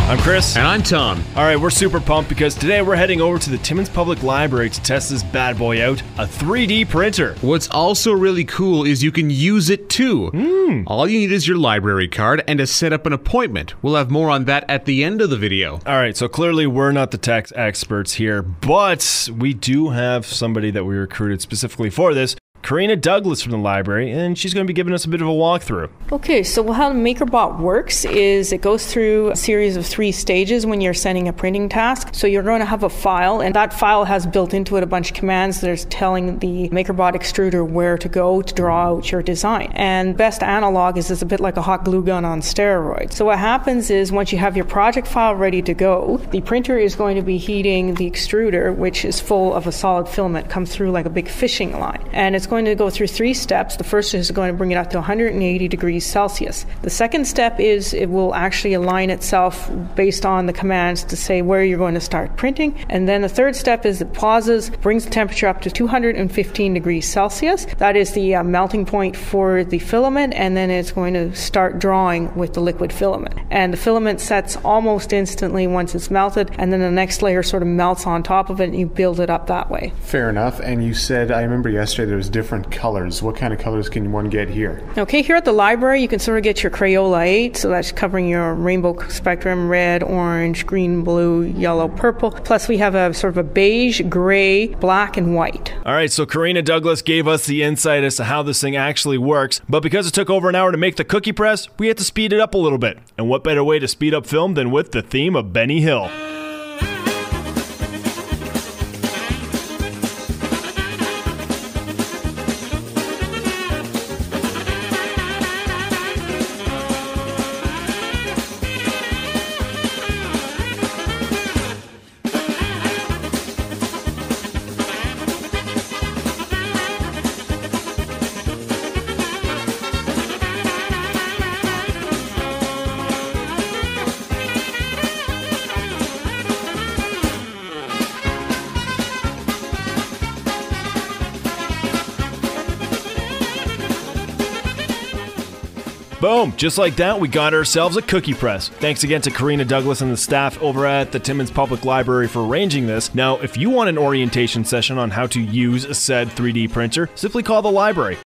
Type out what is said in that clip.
I'm Chris. And I'm Tom. Alright, we're super pumped because today we're heading over to the Timmins Public Library to test this bad boy out, a 3D printer. What's also really cool is you can use it too. All you need is your library card and to set up an appointment. We'll have more on that at the end of the video. Alright, so clearly we're not the tech experts here, but we do have somebody that we recruited specifically for this. Karina Douglas from the library, and she's going to be giving us a bit of a walkthrough. Okay, so how MakerBot works is it goes through a series of 3 stages when you're sending a printing task. So you're going to have a file, and that file has built into it a bunch of commands that are telling the MakerBot extruder where to go to draw out your design. And best analog is it's a bit like a hot glue gun on steroids. So what happens is once you have your project file ready to go, the printer is going to be heating the extruder, which is full of a solid filament, comes through like a big fishing line. And it's going to go through 3 steps. The first is going to bring it up to 180 degrees Celsius. The second step is it will actually align itself based on the commands to say where you're going to start printing. And then the third step is it pauses, brings the temperature up to 215 degrees Celsius. That is the melting point for the filament, and then it's going to start drawing with the liquid filament. And the filament sets almost instantly once it's melted, and then the next layer sort of melts on top of it, and you build it up that way. Fair enough. And you said, I remember yesterday there was different colors. What kind of colors can one get here? Okay, here at the library you can sort of get your Crayola 8, so that's covering your rainbow spectrum, red, orange, green, blue, yellow, purple. Plus we have a sort of a beige, gray, black, and white. Alright, so Karina Douglas gave us the insight as to how this thing actually works, but because it took over an hour to make the cookie press, we had to speed it up a little bit. And what better way to speed up film than with the theme of Benny Hill? Boom! Just like that, we got ourselves a cookie press. Thanks again to Karina Douglas and the staff over at the Timmins Public Library for arranging this. Now, if you want an orientation session on how to use a said 3D printer, simply call the library.